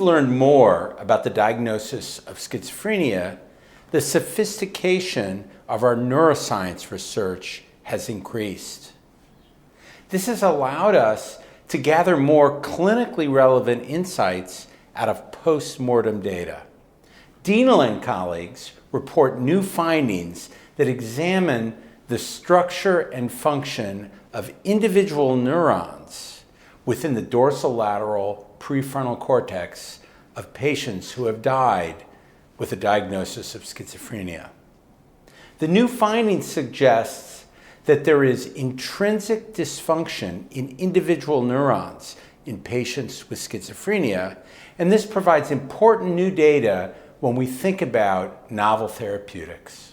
learned more about the diagnosis of schizophrenia, the sophistication of our neuroscience research has increased. This has allowed us to gather more clinically relevant insights out of post-mortem data. Dienel and colleagues report new findings that examine the structure and function of individual neurons within the dorsolateral prefrontal cortex of patients who have died with a diagnosis of schizophrenia. The new findings suggests that there is intrinsic dysfunction in individual neurons in patients with schizophrenia, and this provides important new data when we think about novel therapeutics.